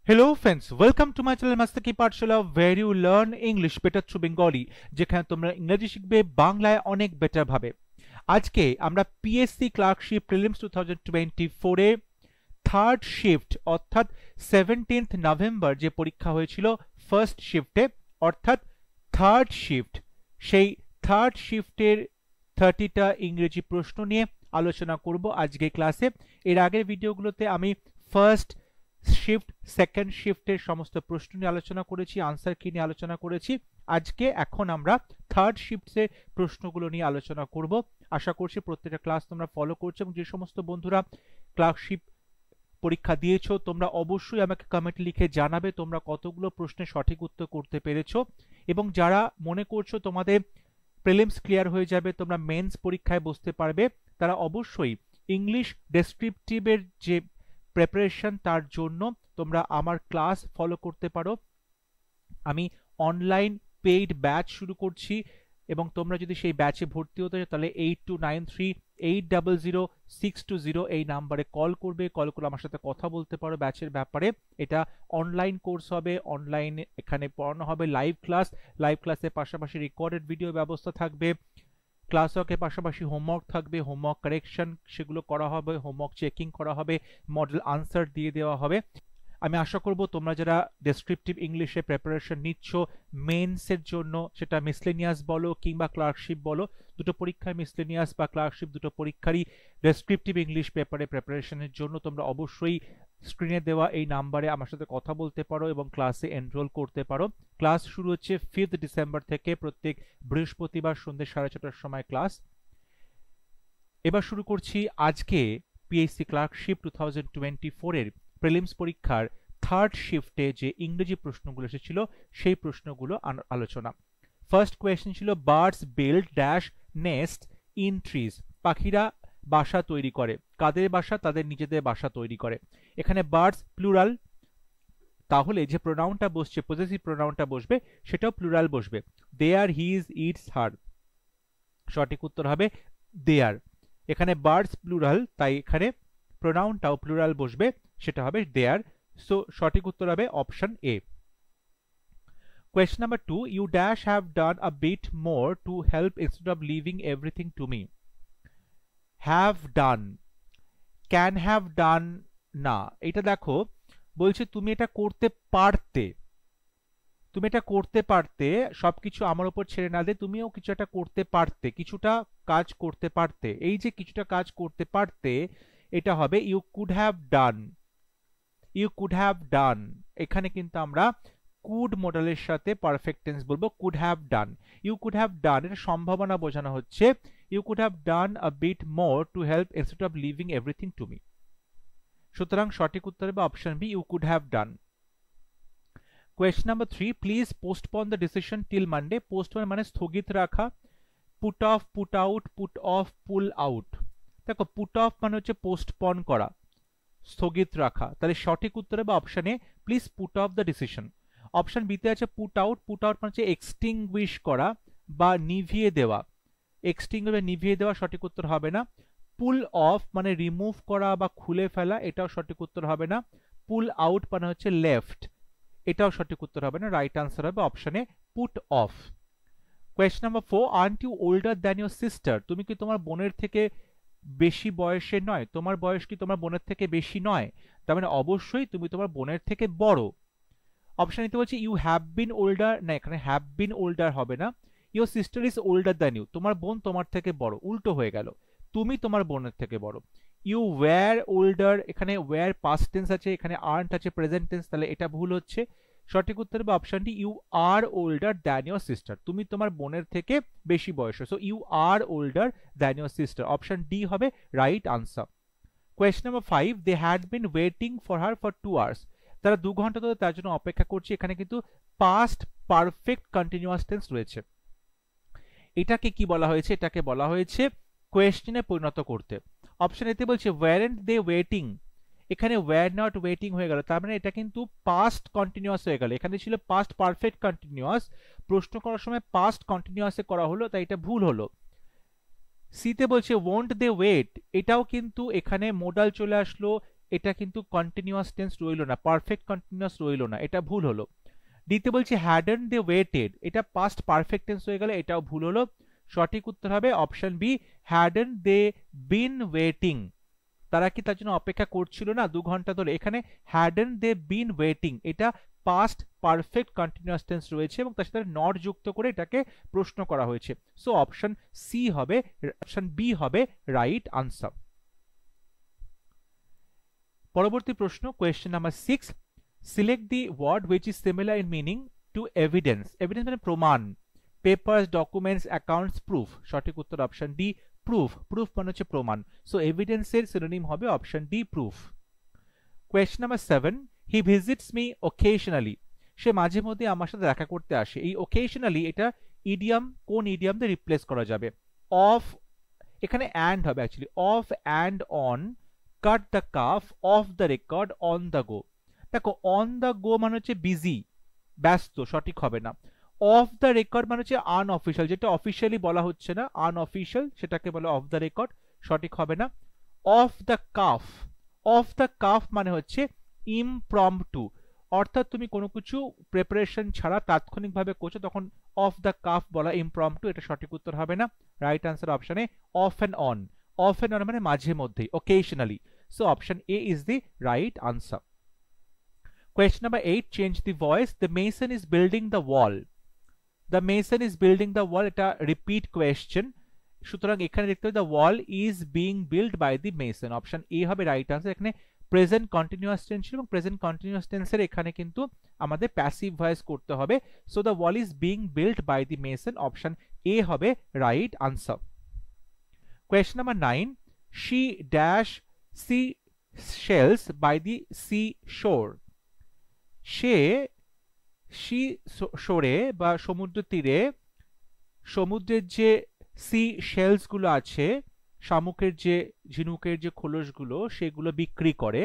Hello friends, welcome to my channel Mastaki Pathshala where you learn English better through Bengali যেখানে তোমরা ইংরেজি শিখবে বাংলায় অনেক বেটার ভাবে। আজকে আমরা পিএসসি ক্লার্কশিপ প্রিলিমস 2024 এ থার্ড শিফট অর্থাৎ 17th নভেম্বর যে পরীক্ষা হয়েছিল ফার্স্ট শিফটে অর্থাৎ থার্ড শিফট সেই থার্ড শিফটের 30টা ইংরেজি প্রশ্ন নিয়ে আলোচনা করব আজকে ক্লাসে। এর আগের ভিডিওগুলোতে আমি ফার্স্ট শিফট সেকেন্ড শিফটের সমস্ত প্রশ্ন নিয়ে আলোচনা করেছি, আনসার কি নিয়ে আলোচনা করেছি। আজকে এখন আমরা থার্ড শিফটের প্রশ্নগুলো নিয়ে আলোচনা করব। আশা করছি প্রত্যেকটা ক্লাস তোমরা ফলো করছো এবং যে সমস্ত বন্ধুরা ক্লার্কশিপ পরীক্ষা দিয়েছো তোমরা অবশ্যই আমাকে কমেন্ট লিখে জানাবে তোমরা কতগুলো প্রশ্নের সঠিক উত্তর করতে পেরেছো, এবং যারা মনে করছো তোমাদের প্রিলিমস ক্লিয়ার হয়ে যাবে তোমরা মেন্স পরীক্ষায় বসতে পারবে তারা অবশ্যই ইংলিশ ডেসক্রিপটিভের যে প্রিপারেশন তার জন্য তোমরা আমার ক্লাস ফলো করতে পারো। আমি অনলাইন পেইড ব্যাচ শুরু করছি এবং তোমরা যদি সেই ব্যাচে ভর্তি হতে চাও তাহলে 8293800620 এই নাম্বারে কল করবে। কল করে আমার সাথে কথা বলতে পারো ব্যাচের ব্যাপারে। এটা অনলাইন কোর্স হবে, অনলাইন এখানে পড়ানো হবে লাইভ ক্লাসের পাশাপাশি রেকর্ডেড ভিডিও ব্যবস্থা থাকবে। ক্লাস ওয়ার্কের পাশাপাশি হোমওয়ার্ক থাকবে, হোমওয়ার্ক কারেকশন সেগুলো করা হবে, হোমওয়ার্ক চেকিং করা হবে, মডেল আনসার দিয়ে দেওয়া হবে। আমি আশা করব তোমরা যারা ডেসক্রিপটিভ ইংলিশে প্রিপারেশন নিচ্ছ মেন্সের জন্য, সেটা মিসলেনিয়াস বলো কিংবা ক্লার্কশিপ বলো, দুটো পরীক্ষায় মিসলেনিয়াস বা ক্লার্কশিপ দুটো পরীক্ষারই ডেসক্রিপটিভ ইংলিশ পেপারে প্রিপারেশনের জন্য তোমরা অবশ্যই স্ক্রিনে দেওয়া এই নাম্বারে আমার সাথে কথা বলতে পারো এবং ক্লাসে এনরোল করতে পারো। ক্লাস শুরু হচ্ছে 5th ডিসেম্বর থেকে, প্রত্যেক বৃহস্পতিবার সন্ধ্যে 6:30টার সময় ক্লাস। এবার শুরু করছি আজকে পিএসসি ক্লার্কশিপ 2024 এর প্রিলিমস পরীক্ষার থার্ড শিফটে যে ইংরেজি প্রশ্নগুলো এসেছিল সেই প্রশ্নগুলো আলোচনা। ফার্স্ট কোয়েশ্চেন ছিল birds build dash nest in trees. পাখিরা বাসা তৈরি করে। কাদের বাসা? তাদের নিজেদের বাসা তৈরি করে। এখানে বার্ডস প্লুরাল, তাহলে যে প্রোনাউনটা বসছে পজেসিভ প্রোনাউনটা বসবে সেটাও প্লুরাল বসবে। দেয়ার, হিজ, ইটস, হার। সঠিক উত্তর হবে দেয়ার। এখানে বার্ডস প্লুরাল তাই এখানে প্রোনাউনটাও প্লুরাল বসবে, সেটা হবে দেয়ার। সো সঠিক উত্তর হবে option A. Question number 2, you dash have done a bit more to help instead of leaving everything to me. Have done, can have done না। এটা দেখো বলছে তুমি এটা করতে পারতে, তুমি এটা করতে পারতে, সবকিছু আমার উপর ছেড়ে না দিয়ে তুমিও কিছু একটা করতে পারতে, কিছুটা কাজ করতে পারতে। এই যে কিছুটা কাজ করতে পারতে এটা হবে you could have done. You could have done, এখানে কিন্তু আমরা কুড মডেলের সাথে পারফেক্ট টেন্স বলবো could have done. You could have done এর সম্ভাবনা বোঝানো হচ্ছে you could have done a bit more to help instead of leaving everything to me. সুতরাং সঠিক উত্তর হবে option B, you could have done. Question number 3, please postpone the decision till Monday. Postpone মানে স্থগিত রাখা। Put off, put out, put off, pull out। দেখো put off মানে হচ্ছে পোস্টপন করা, স্থগিত রাখা। তাহলে সঠিক উত্তর হবে option A, please put off the decision. Option বিতে আছে পুট আউট। পুট আউট মানে হচ্ছে এক্সটিংগুইশ করা বা নিভিয়ে দেওয়া। এক্সটিংগুইশ বা নিভিয়ে দেওয়া সঠিক উত্তর হবে না। পুল অফ মানে রিমুভ করা বা খুলে ফেলা, এটাও সঠিক উত্তর হবে না। পুল আউট মানে হচ্ছে লেফট, এটাও সঠিক উত্তর হবে না। রাইট আনসার হবে অপশনে put off. Question number 4, aren't you older than your sister. তুমি কি তোমার বোনের থেকে বেশি বয়সের নয়? তোমার বয়স কি তোমার বোনের থেকে বেশি নয়? তার মানে অবশ্যই তুমি তোমার বোনের থেকে বড়। অপশন নিতে বলছি ইউ হ্যাভ বিন ওল্ডার, না এখানে হ্যাভ বিন ওল্ডার হবে না। Your sister is older than you, তোমার বোন তোমার থেকে বড়, উল্টো হয়ে গেল, তুমি তোমার বোনের থেকে বড়। ইউ ওয়্যার ওল্ডার, এখানে ওয়্যার পাস্ট টেন্স আছে, এখানে আর্নট আছে প্রেজেন্ট টেন্স, তাহলে এটা ভুল হচ্ছে। সঠিক উত্তর হবে অপশনটি you are older than your sister, তুমি তোমার বোনের থেকে বেশি বয়সী। So you are older than your sister, option D হবে right answer. Question number 5, they had been waiting for her for 2 hours. তারা 2 ঘন্টা ধরে তার জন্য অপেক্ষা করছে। এখানে কিন্তু পাস্ট পারফেক্ট কন্টিনিউয়াস টেন্স রয়েছে। এটাকে কি বলা হয়েছে? এটাকে বলা হয়েছে কোয়েশ্চেনে পরিণত করতে। অপশন এতে বলছে ওয়ারেন্ট দে ওয়েটিং, এখানে ওয়্যার নট ওয়েটিং হয়ে গেল, তার মানে এটা কিন্তু পাস্ট কন্টিনিউয়াস হয়ে গেল। এখানে ছিল পাস্ট পারফেক্ট কন্টিনিউয়াস, প্রশ্ন করার সময় পাস্ট কন্টিনিউয়াসে করা হলো, তাই এটা ভুল হলো। সিতে বলছে ওয়ন্ট দে ওয়েট, এটাও কিন্তু এখানে মোডাল চলে আসলো, এটা কিন্তু কন্টিনিউয়াস টেন্স রইলো না, পারফেক্ট কন্টিনিউয়াস রইলো না, এটা ভুল হলো। দ্বিতীয় বলছি হ্যাডন্ট দে ওয়েটেড, এটা পাস্ট পারফেক্ট টেন্স হয়ে গেলে, এটাও ভুল হলো। সঠিক উত্তর হবে option B, hadn't they been waiting, তারা কি তার জন্য অপেক্ষা করছিল না 2 ঘন্টা ধরে। এখানে হ্যাডন্ট দে বিন ওয়েটিং, এটা পাস্ট পারফেক্ট কন্টিনিউয়াস টেন্স রয়েছে এবং তার সাথে নট যুক্ত করে এটাকে প্রশ্ন করা হয়েছে। সো অপশন সি হবে, অপশন বি হবে রাইট আনসার। পরবর্তী প্রশ্ন, question number 6, select the word which is similar in meaning to evidence. Evidence মানে প্রমাণ, পেপারস, ডকুমেন্টস, অ্যাকাউন্টস, প্রুফ। সঠিক উত্তর অপশন ডি, প্রুফ। প্রুফ মানে হচ্ছে প্রমাণ। সো এভিডেন্সের সিনোনিম হবে option D, proof. Question number 7, he visits me occasionally, সে মাঝে মধ্যে আমার সাথে দেখা করতে আসে। এই ওকেশনালি এটা ইডিয়াম, কোন ইডিয়াম দিয়ে রিপ্লেস করা যাবে? অফ, এখানে অ্যান্ড হবে actually, of and on, cut the calf, of the record, on the go. দেখো অন দ্য গো মানে হচ্ছে বিজি, ব্যস্ত, সঠিক হবে না। অফ দ্য রেকর্ড মানে হচ্ছে আনঅফিশিয়াল, যেটা অফিসিয়ালি বলা হচ্ছে না, আনঅফিশিয়াল, সেটাকে বলে অফ দ্য রেকর্ড, সঠিক হবে না। Of the calf, of the calf মানে হচ্ছে ইমপ্রম্পটু, অর্থাৎ তুমি কোনো কিছু প্রিপারেশন ছাড়া তাৎক্ষণিকভাবে করছো, তখন অফ দ্য কাফ বলা ইমপ্রম্পটু, এটা সঠিক উত্তর হবে না। রাইট আনসার অপশনে off and on. Off and on মানে মাঝে মধ্যেই, occasionally. So option A is the right answer. Question number 8, change the voice. The mason is building the wall. The mason is building the wall, এটা repeat question, সুতরাং এখানে দেখতে হবে the wall is being built by the mason, option A হবে right answer. এখানে present continuous tense এবং present continuous টেন্সের এখানে কিন্তু আমাদের প্যাসিভ ভয়েস করতে হবে। So the wall is being built by the mason, option A হবে right answer. Question number 9, she dash sea shells by the sea shore. সে শোরে বা সমুদ্র তীরে সমুদ্রের যে সি শেলস গুলো আছে, শামুকের যে ঝিনুকের যে খোলসগুলো, সেগুলো বিক্রি করে।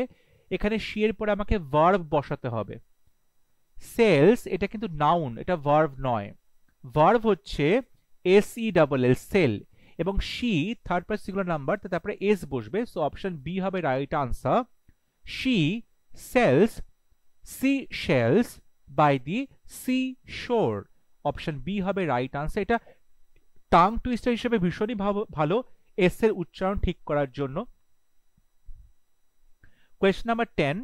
এখানে সি এর পরে আমাকে ভার্ব বসাতে হবে। সেলস এটা কিন্তু নাউন, এটা ভার্ব নয়। ভার্ব হচ্ছে S E double L, sell, এবং she third person singular number, তারপরে এস বসবে। সো অপশন বি হবে right answer. She sells sea shells by the sea shore, option B হবে রাইট আনসার। এটা tongue twister হিসেবে ভীষণই ভালো এস এর উচ্চারণ ঠিক করার জন্য। Question number 10,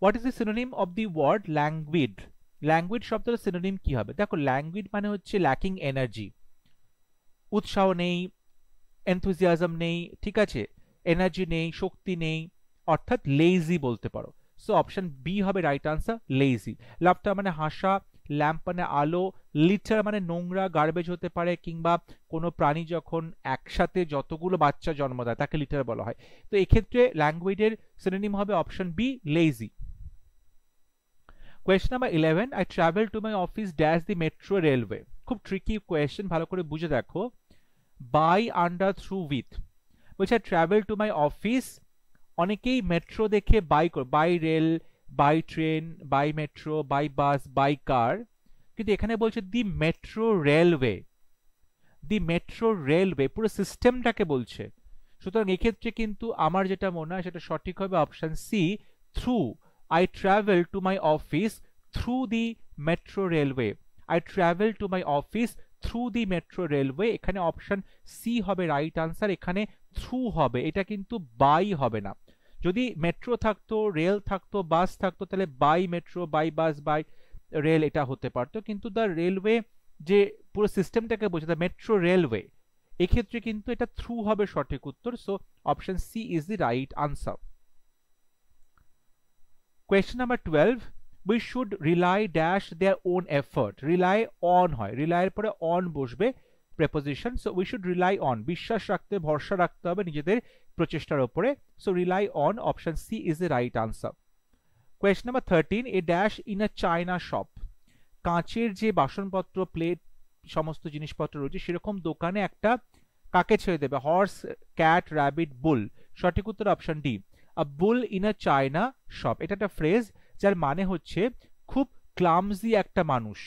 what is the synonym of the word languid? Languid শব্দের সিনোনিম কি হবে? দেখো ল্যাঙ্গুইড মানে হচ্ছে ল্যাকিং এনার্জি, উৎসাহ নেই, এনথুজিয়াজম নেই, ঠিক আছে, এনার্জি নেই, শক্তি নেই, অর্থাৎ লেজি বলতে পারো। সো অপশন বি হবে রাইট আনসার, লেজি। লাফটার মানে হাসা, ল্যাম্প মানে আলো, লিটার মানে নোংরা, গার্বেজ হতে পারে, কিংবা কোনো প্রাণী যখন একসাথে যতগুলো বাচ্চা জন্ম দেয় তাকে লিটার বলা হয়। তো এক্ষেত্রে ল্যাঙ্গুয়েজের সিনোনিম হবে option B, lazy. Question number 11, I travel to my office dash the metro railway. খুব ট্রিকি কোয়েশ্চেন, ভালো করে বুঝে দেখো। By, under, through, with. বলছে I travel to my office, অনেকেই মেট্রো দেখে by rail, by train, by metro, by bus, by car, কিন্তু এখানে বলছে the metro railway, the metro railway, পুরো সিস্টেমটাকে বলছে। সুতরাং এক্ষেত্রে কিন্তু আমার যেটা মনে হয় সেটা সঠিক হবে option C, through. I travel to my office through the metro railway, I travel to my office through the metro railway, এখানে অপশন সি হবে রাইট আনসার। এখানে থ্রু হবে, এটা কিন্তু বাই হবে না। যদি মেট্রো থাকতো, রেল থাকতো, বাস থাকতো, তাহলে by metro, by bus, by rail এটা হতে পারতো, কিন্তু দ্য রেলওয়ে যে পুরো সিস্টেমটাকে বোঝে, দ্য মেট্রো রেলওয়ে, এক্ষেত্রে কিন্তু এটা থ্রু হবে সঠিক উত্তর। So option C is the right answer. Question number 12, we should rely dash their own effort. Rely on হয়, রিলাইয়ের পরে অন বসবে preposition. So we should rely on, বিশ্বাস রাখতে, ভরসা রাখতে হবে নিজেদের প্রচেষ্টার উপরে। So rely on, option C is the right answer. Question number 13, a dash in a china shop. কাঁচের যে বাসনপত্র, প্লেট, সমস্ত জিনিসপত্র রয়েছে সেরকম দোকানে একটা কাকে ছেড়ে দেবে? হর্স, ক্যাট, র্যাবিট, বুল। সঠিক উত্তর option D, a bull in a china shop. এটা একটা ফ্রেজ যার মানে হচ্ছে খুব ক্লামজি একটা মানুষ,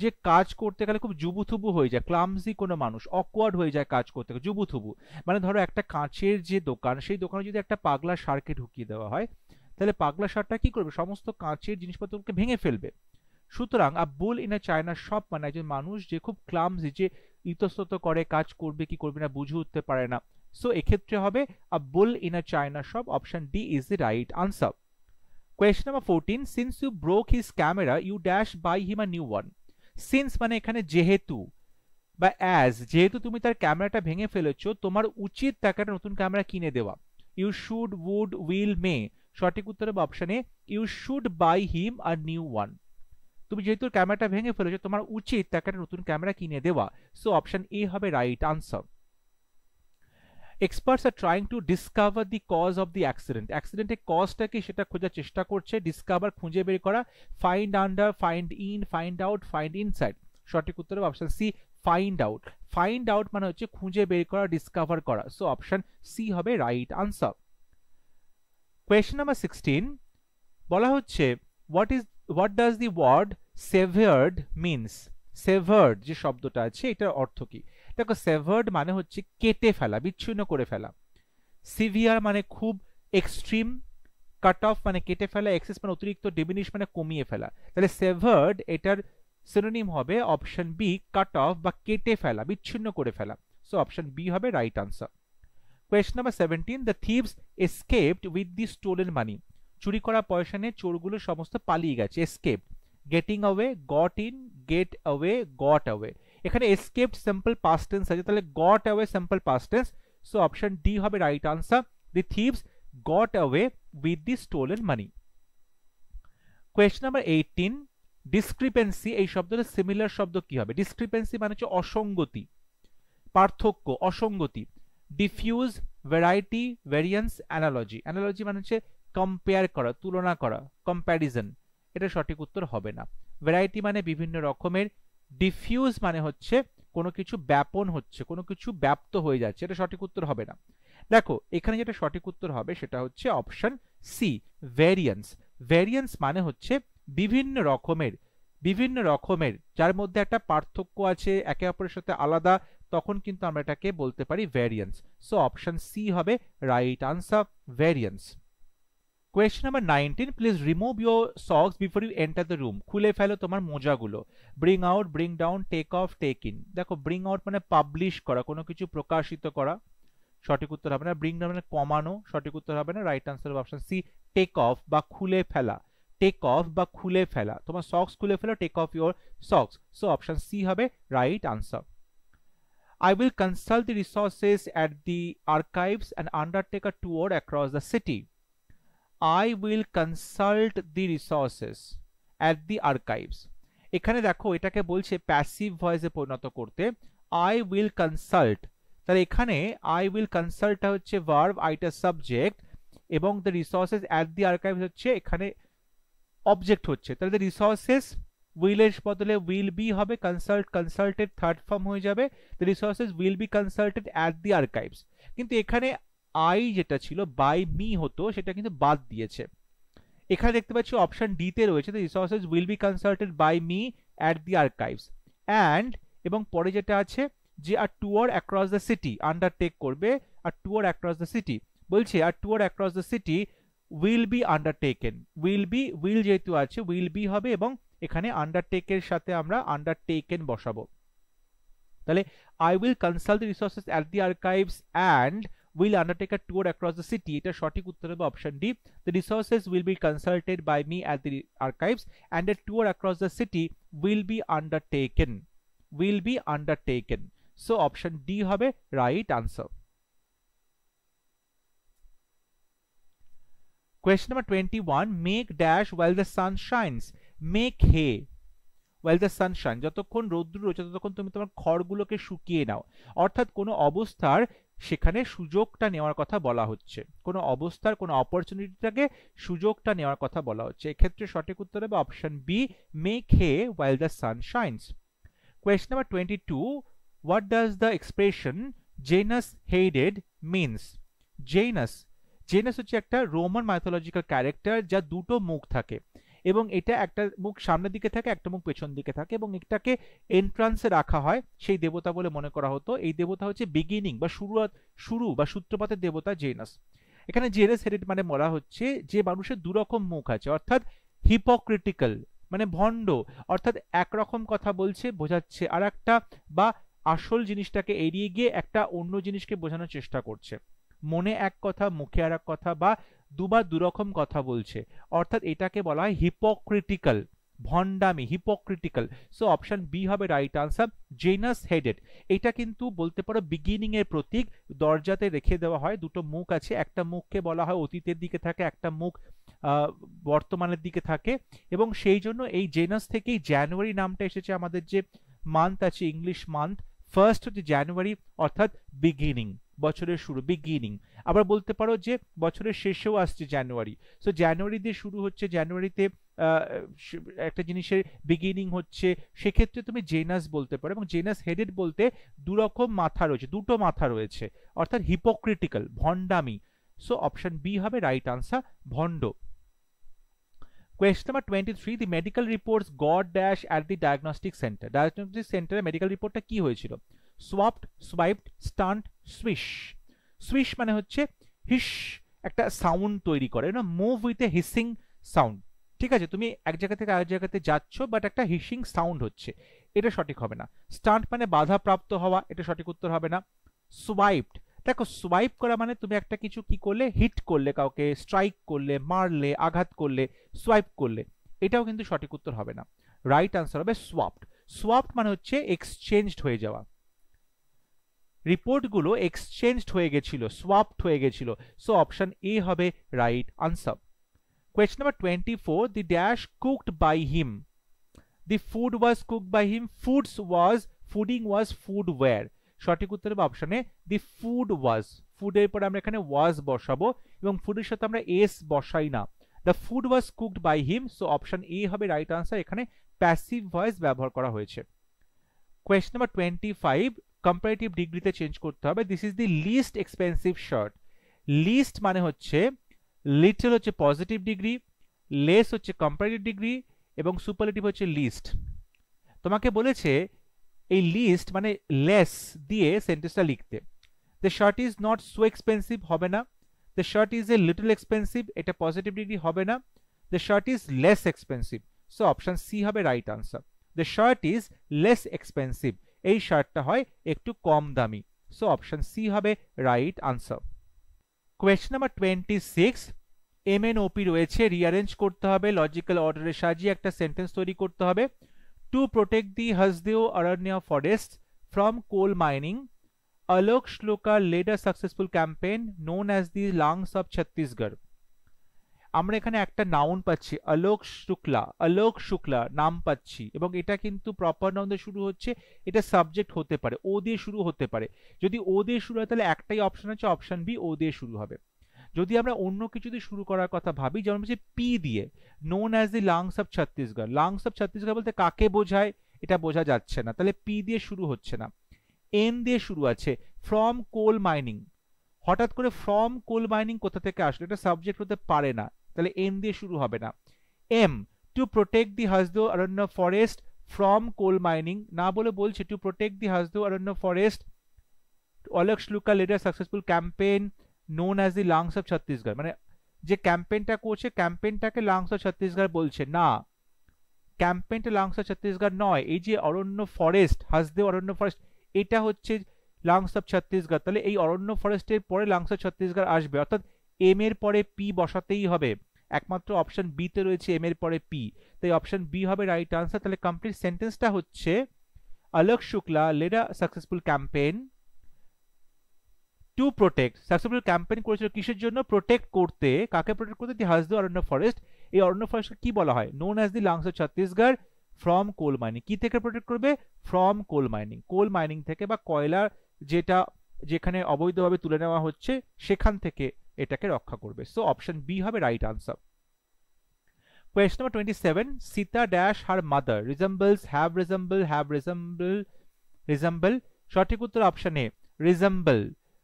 যে কাজ করতে গেলে খুব জুবুথুবু হয়ে যায়, ক্লামজি কোনো মানুষ, অকওয়ার্ড হয়ে যায় কাজ করতে গেলে, জুবুথুবু। মানে ধরো একটা কাঁচের যে দোকান, সেই দোকানে যদি একটা পাগলা ষাঁড়কে ঢুকিয়ে দেওয়া হয়, তাহলে পাগলা ষাঁড়টা কি করবে, সমস্ত কাঁচের জিনিসপত্রকে ভেঙে ফেলবে। সুতরাং আ bull in a china shop মানে একজন মানুষ যে খুব ক্লামজি, যে ইতস্তত করে, কাজ করবে কি করবে না বুঝে উঠতে পারে না। সো এক্ষেত্রে হবে a bull in a china shop, option D is the right answer. Question number 14, since you broke his camera you dash buy him a new one. Since মানে এখানে যেহেতু বা অ্যাজ, যেহেতু তুমি তার ক্যামেরাটা ভেঙে ফেলেছো, তোমার উচিত তাকে একটা নতুন ক্যামেরা কিনে দেওয়া। You should, would, will, may, সঠিক উত্তর হবে option A, you should buy him a new one. তুমি যেহেতু ক্যামেরাটা ভেঙে ফেলেছো, তোমার উচিত তাকে একটা নতুন ক্যামেরা কিনে দেওয়া। সো অপশন এ হবে right answer. Experts are trying to discover the cause of the accident. অ্যাক্সিডেন্টের কজটা কি সেটা খোঁজার চেষ্টা করছে, ডিসকভার খুঁজে বের করা, find under, find in, find out, find inside. সঠিক উত্তর হবে option C, find out. Find out মানে হচ্ছে খুঁজে বের করা, ডিসকভার করা। সো অপশন সি হবে রাইট আনসার। কোয়েশ্চন নাম্বার 16 বলা হচ্ছে what does the word severed means. Severed যে শব্দটা আছে এটার অর্থ কি? দেখো, সেভার্ড মানে হচ্ছে কেটে ফেলা, বিচ্ছিন্ন করে ফেলা। সিভিয়ার মানে খুব এক্সট্রিম, কাট অফ মানে কেটে ফেলা, এক্সেস মানে অতিরিক্ত, ডিমিনিশ মানে কমিয়ে ফেলা। তাহলে সেভার্ড এটার সিনোনিম হবে অপশন বি, কাট অফ বা কেটে ফেলা, বিচ্ছিন্ন করে ফেলা। সো অপশন বি হবে right answer. Question number 17, the thieves escaped with the stolen money. চুরি করা পয়সা নিয়ে চোরগুলো সমস্ত পালিয়ে গেছে। Escape, getting away, got in, get away, got away. এখানে এসকেপড সিম্পল পাস্ট টেন্স আছে, তাহলে got away simple past tense. So option D হবে right answer, the thieves got away with the stolen money. Question number 18, discrepancy, এই শব্দটা similar শব্দ কি হবে? Discrepancy মানে হচ্ছে অসঙ্গতি, পার্থক্য, অসঙ্গতি। Diffuse, variety, variance, analogy. Analogy মানে হচ্ছে কম্পেয়ার করা, তুলনা করা, কম্প্যারিজন। এটা সঠিক উত্তর হবে না। ভ্যারাইটি মানে বিভিন্ন রকমের, ডিফিউজ মানে হচ্ছে কোনো কিছু ব্যাপন হচ্ছে, কোনো কিছু ব্যাপ্ত হয়ে যাচ্ছে, এটা সঠিক উত্তর হবে না। দেখো এখানে যেটা সঠিক উত্তর হবে সেটা হচ্ছে অপশন সি, ভ্যারিয়েন্স। ভ্যারিয়েন্স মানে হচ্ছে বিভিন্ন রকমের, বিভিন্ন রকমের, যার মধ্যে একটা পার্থক্য আছে, একে অপরের সাথে আলাদা, তখন কিন্তু আমরা এটাকে বলতে পারি ভ্যারিয়েন্স। সো অপশন সি হবে right answer, variance. Question number 19, please remove your socks before you enter the room. খুলে ফেলো তোমার মোজাগুলো। Bring out, bring down, take off, take in. দেখো, ব্রিং আউট মানে পাবলিশ করা, কোনো কিছু প্রকাশিত করা, সঠিক উত্তর হবে না। ব্রিং ডাউন মানে কমানো, সঠিক উত্তর হবে না। রাইট আনসার হবে অপশন সি, টেক অফ বা খুলে ফেলা। টেক অফ বা খুলে ফেলা, তোমার সক্স খুলে ফেলো, take off your socks. So option C হবে right answer. I will consult the resources at the archives and undertake a tour across the city. I will consult the resources at the archives. এখানে দেখো এটাকে বলছে passive ভয়েসে পরিণত করতে, I will consult। তাহলে এখানে I will consult টা হচ্ছে ভার্ব, আইটা সাবজেক্ট, এবং the resources at the archives হচ্ছে এখানে অবজেক্ট হচ্ছে। তাহলে the resources will এর বদলে will be হবে, consult, consulted থার্ড ফর্ম হয়ে যাবে, the resources will be consulted at the archives। কিন্তু এখানে I যেটা ছিল বাই মি হতো, সেটা কিন্তু বাদ দিয়েছে। এখানে দেখতে পাচ্ছি অপশন ডি তে রয়েছে, the resources will be consulted by me at the archives and, এবং পরে যেটা আছে যে a tour across the city, undertake করবে a tour across the city, বলছে a tour across the city will be undertaken। will be, will যেহেতু আছে will be হবে, এবং এখানে undertake এর সাথে আমরা undertaken বসাবো। তাহলে I will consult the resources at the archives and will undertake a tour across the city, এটা সঠিক উত্তর হবে option D, the resources will be consulted by me at the archives and a tour across the city will be undertaken, will be undertaken। so option D হবে right answer। question number 21, make dash while the sun shines। make hay while the sun shines, যতক্ষণ রোদ্দুর রয়েছে ততক্ষণ তুমি তোমার খড়গুলোকে শুকিয়ে নাও। অর্থাৎ কোনো অবস্থার সেখানে সুযোগটা নেওয়ার কথা বলা হচ্ছে, কোনো অবস্থার কোনো অপরচুনিটিটাকে সুযোগটা নেওয়ার কথা বলা হচ্ছে। এক্ষেত্রে সঠিক উত্তর হবে option B, make hay while the sun shines। question number 22, what does the expression Janus hated means? Janus, Janus হচ্ছে একটা রোমান মাইথোলজিক্যাল ক্যারেক্টার, যা দুটো মুখ থাকে। এবং এটা একটা মুখ সামনের দিকে থাকে, একটা মুখ পেছন দিকে থাকে, এবং এটাকে এন্ট্রান্সে রাখা হয় সেই দেবতা বলে মনে করা হতো। এই দেবতা হচ্ছে বিগিনিং বা শুরু বা সূত্রপাতের দেবতা জেনাস। এখানে জেনাস হেডেড মানে বলা হচ্ছে যে মানুষের দুরকম মুখ আছে, অর্থাৎ হিপোক্রিটিক্যাল মানে ভণ্ড, অর্থাৎ একরকম কথা বলছে বোঝাচ্ছে আর একটা, বা আসল জিনিসটাকে এড়িয়ে গিয়ে একটা অন্য জিনিসকে বোঝানোর চেষ্টা করছে, মনে এক কথা মুখে আর এক কথা, বা দুবার দুরকম কথা বলছে, অর্থাৎ এটাকে বলা হয় হিপোক্রিটিক্যাল, ভণ্ডামি, হিপোক্রিটিক্যাল। সো অপশন বি হবে রাইট আনসার, জেনাস হেডেড। এটা কিন্তু বলতে পারো বিগিনিং এর প্রতীক, দরজাতে রেখে দেওয়া হয়, দুটো মুখ আছে, একটা মুখকে বলা হয় অতীতের দিকে থাকে, একটা মুখ বর্তমানের দিকে থাকে, এবং সেই জন্য এই জেনাস থেকেই জানুয়ারি নামটা এসেছে। আমাদের যে মান্থ আছে ইংলিশ মান্থ, ফার্স্ট হচ্ছে জানুয়ারি, অর্থাৎ বিগিনিং, বছরের শুরু, বিগিনিং। আবার বলতে পারো যে বছরের শেষেও আসছে জানুয়ারি, সো জানুয়ারি দিয়ে শুরু হচ্ছে, জানুয়ারিতে একটা জিনিসের বিগিনিং হচ্ছে, সেক্ষেত্রে তুমি জেনাস বলতে পারো। এবং জেনাস হেডেড বলতে দুরকম মাথা রয়েছে, দুটো মাথা রয়েছে, অর্থাৎ হিপোক্রিটিক্যাল, ভণ্ডামি। সো অপশন বি হবে রাইট আনসার, ভণ্ড। Question number 23, the medical reports got dash at the diagnostic center. Diagnostic center medical রিপোর্টটা কি হয়েছিল? swapped, swiped, stunned, swish. swish মানে হচ্ছে হিস, একটা সাউন্ড তৈরি করে না, move with a hissing sound. ঠিক আছে, তুমি এক জায়গা থেকে আরেক জায়গাতে যাচ্ছ, বাট একটা হিসিং সাউন্ড হচ্ছে, এটা সঠিক হবে না। স্টান্ট মানে বাধা প্রাপ্ত হওয়া, এটা সঠিক উত্তর হবে না। সোয়াইপড, দেখো সোয়াইপ করা মানে তুমি একটা কিছু কি করলে, হিট করলে, কাউকে স্ট্রাইক করলে, মারলে, আঘাত করলে, সোয়াইপ করলে, এটাও কিন্তু সঠিক উত্তর হবে না। রাইট আনসার হবে সোয়াপড। সোয়াপড মানে হচ্ছে এক্সচেঞ্জড হয়ে যাওয়া, রিপোর্টগুলো এক্সচেঞ্জড হয়ে গেছিল, সোয়াপড হয়ে গেছিল। সো অপশন এ হবে right answer. Question number 24, the dash cooked by him. The food was cooked by him. Fooding was food where. সঠিক উত্তর হবে অপশনে দি ফুড ওয়াজ। ফুডের পরে আমরা এখানে ওয়াজ বসাবো, এবং ফুডের সাথে আমরা এস বসাই না। The food was cooked by him, so option A হবে রাইট আনসার, এখানে প্যাসিভ ভয়েস ব্যবহার করা হয়েছে। কোয়েশ্চন নাম্বার 25, কম্পারেটিভ ডিগ্রিতে চেঞ্জ করতে হবে। This is the least expensive shirt. Least মানে হচ্ছে, লিটল হচ্ছে পজিটিভ ডিগ্রি, লেস হচ্ছে কম্পারেটিভ ডিগ্রি, এবং সুপারলেটিভ হচ্ছে লিস্ট। তোমাকে বলেছে এই লিস্ট মানে লেস দিয়ে সেন্টেন্সটা লিখতে। The shirt is not so expensive হবে না, the shirt is a little expensive, এটা পজিটিভ ডিগ্রি হবে না, the shirt is less expensive, so option C হবে right answer. The shirt is less expensive, এই শার্টটা হয় একটু কম দামি, সো অপশন সি হবে right answer. Question number 26, MNOP রয়েছে, রিঅ্যারেঞ্জ করতে হবে, লজিক্যাল অর্ডারে সাজিয়ে একটা সেন্টেন্স তৈরি করতে হবে। To protect the Hasdeo Aranya forests from coal mining, Alok Shloka led a successful campaign known as the Lungs of Chhattisgarh. আমরা এখানে একটা নাউন পাচ্ছি, আলোক শুক্লা নাম পাচ্ছি, এবং এটা কিন্তু প্রপার নাউন দিয়ে শুরু হচ্ছে, এটা সাবজেক্ট হতে পারে, ও দিয়ে শুরু হতে পারে। যদি ও দিয়ে শুরু হয় তাহলে একটাই অপশন আছে, অপশন বি, ও দিয়ে শুরু হবে। যদি আমরা অন্য কিছু দিয়ে শুরু করার কথা ভাবি, যেমন হচ্ছে পি দিয়ে, known as the lungs of Chhattisgarh. Lungs of Chhattisgarh বলতে কাকে বোঝায় এটা বোঝা যাচ্ছে না, তাহলে পি দিয়ে শুরু হচ্ছে না। এন দিয়ে শুরু আছে, ফ্রম কোল মাইনিং, হঠাৎ করে ফ্রম কোল মাইনিং কোথা থেকে আসলো, এটা সাবজেক্ট হতে পারে না, তাহলে এন দিয়ে শুরু হবে না। M, to protect the Hasdeo Aranya forest from coal mining, না বলে বলছে to protect the Hasdeo Aranya forest, Alok শ্লুকা led a successful campaign known as the lungs of Chhattisgarh, মানে যে ক্যাম্পেইনটা করছে ক্যাম্পেইনটাকে লাংস অফ ছত্তিশগড় বলছে না, ক্যাম্পেইনটা লাংস অফ ছত্তিশগড় নয়। এই যে অরণ্য ফরেস্ট, হাসদেও অরণ্য ফরেস্ট, এটা হচ্ছে লাংস অফ ছত্তিশগড়, তাহলে এই অরণ্য ফরেস্টের পরে লাংস অফ ছত্তিশগড় আসবে, অর্থাৎ এম এর পরে পি বসাতেই হবে। একমাত্র অপশন বি তে রয়েছে এম এর পরে পি, তাই অপশন বি হবে রাইট আনসার। তাহলে কমপ্লিট সেন্টেন্সটা হচ্ছে, Alok Shukla led a successful campaign to protect, successful campaign করেছিল কিসের জন্য, প্রোটেক্ট করতে, কাকে প্রোটেক্ট করতে, দি হাসদেও অরণ্য ফরেস্ট। এই অরণ্য ফরেস্টকে কি বলা হয়, known as the lungs of Chhattisgarh from coal mining. কি থেকে প্রোটেক্ট করবে, from coal mining, coal mining থেকে, বা কয়লা যেটা যেখানে অবৈধভাবে তুলে নেওয়া হচ্ছে সেখান থেকে এটাকে রক্ষা করবে। সো অপশন বি হবে right answer. Question number 27, Sita dash her mother resembles, have resemble, সঠিক উত্তর অপশন এ, রিজেম্বল।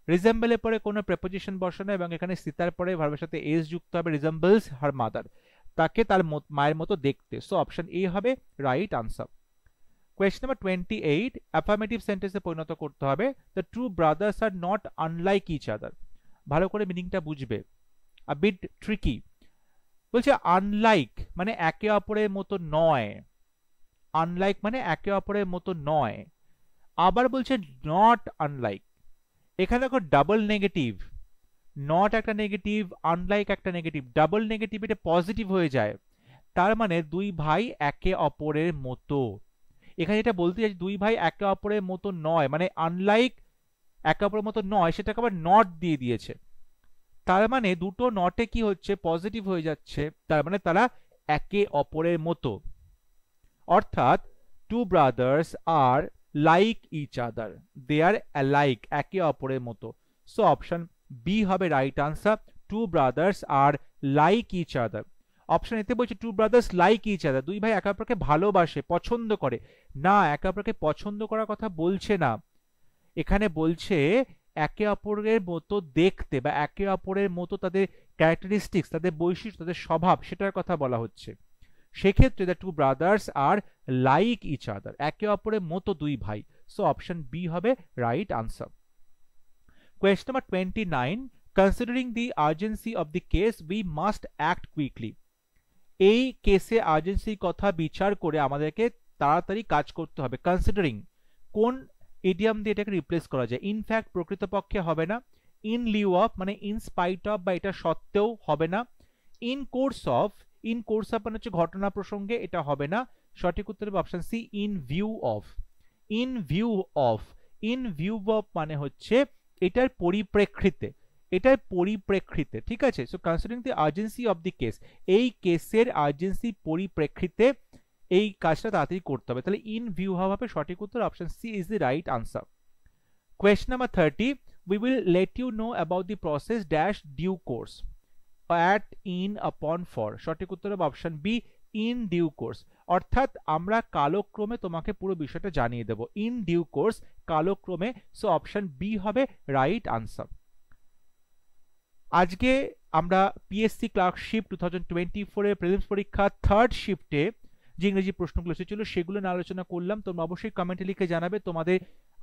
রিজেম্বলের পরে কোনো প্রেপোজিশন বসানো, এবং এখানে সীতার পরে ভার্বের সাথে এস যুক্ত হবে, রিজেম্বলস হার মাদার। তাকে তার মায়ের মতো দেখতে। সো অপশন এ হবে right answer. Question number 28, affirmative সেন্টেন্সে পরিণত করতে হবে। The two brothers are not unlike each other. ভালো করে মিনিংটা বুঝবে, আ বিট ট্রিকি। বলছে আনলাইক মানে একে অপরের মতো নয়, আনলাইক মানে একে অপরের মতো নয়। আবার বলছে নট আনলাইক, এখানে দেখো ডাবল নেগেটিভ, নট একটা নেগেটিভ, আনলাইক একটা নেগেটিভ, ডাবল নেগেটিভ, এটা পজিটিভ হয়ে যায়। তার মানে দুই ভাই একে অপরের মতো। এখানে যেটা বলতে চাইছি দুই ভাই একে অপরের মতো নয়, মানে আনলাইক একে অপরের মতো নয়, সেটাকে আবার নট দিয়ে দিয়েছে। তার মানে দুটো নটে কি হচ্ছে, পজিটিভ হয়ে যাচ্ছে, তার মানে তারা একে অপরের মতো। অর্থাৎ two brothers are like each other, they are alike, একে অপরের মতো। সো অপশন বি হবে right answer, two brothers are like each other. Option এতে বলছে two brothers like each other, দুই ভাই একে অপরকে ভালোবাসে, পছন্দ করে। না, একে অপরকে পছন্দ করার কথা বলছে না, এখানে বলছে একে অপরের মতো দেখতে, বা একে অপরের মতো তাদের ক্যারেক্টারিস্টিক্স, তাদের বৈশিষ্ট্য, তাদের স্বভাব, সেটার কথা বলা হচ্ছে। সেক্ষেত্রে the two brothers are like each other, একে অপরের মতো দুই ভাই। সো অপশন বি হবে right answer. Question number 29, considering the urgency of the case we must act quickly. এই কেসে আর্জেন্সির কথা বিচার করে আমাদেরকে তাড়াতাড়ি কাজ করতে হবে। কনসিডারিং কোন ইডিয়াম দিয়ে এটাকে রিপ্লেস করা যায়? ইনফ্যাক্ট প্রকৃতপক্ষে হবে না, ইন লিউ অফ মানে ইন স্পাইট অফ বা এটা সত্ত্বেও হবে না, in course of, in course of মানে হচ্ছে ঘটনা প্রসঙ্গে, এটা হবে না। সঠিক উত্তর হবে option C, in view of. In view of, in view of মানে হচ্ছে এটার পরিপ্রেক্ষিতে, এটার পরিপ্রেক্ষিতে, ঠিক আছে। So considering the urgency of the case, এই কেসের আর্জেন্সি পরিপ্রেক্ষিতে এই কাজটা তাড়াতাড়ি করতে হবে। তাহলে ইন ভিউ হবে সঠিক উত্তর, option C is the right answer. Question number 30, we will let you know about the process dash due course at in upon for। সঠিক উত্তর হবে option B, in due course. অর্থাৎ আমরা কালক্রমে তোমাকে পুরো বিষয়টা জানিয়ে দেব, ইন ডিউ কোর্স, কালক্রমে। সো অপশন বি হবে রাইট আনসার। আজকে আমরা পিএসসি ক্লার্কশিপ 2024 এর প্রিলিমস পরীক্ষা থার্ড শিফটে যে ইংরেজি প্রশ্নগুলো এসেছিল সেগুলো নিয়ে আলোচনা করলাম। তোমরা অবশ্যই কমেন্টে লিখে জানাবে তোমাদের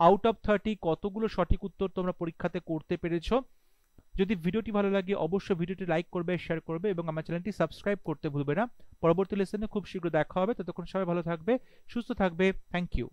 আউট অফ 30 কতগুলো সঠিক উত্তর তোমরা পরীক্ষাতে করতে পেরেছো। যদি ভিডিওটি ভালো লাগে অবশ্যই ভিডিওটি লাইক করবে, শেয়ার করবে এবং আমার চ্যানেলটি সাবস্ক্রাইব করতে ভুলবে না। পরবর্তী লেসনে খুব শীঘ্র দেখা হবে, ততক্ষণ সবাই ভালো থাকবে, সুস্থ থাকবে। Thank you.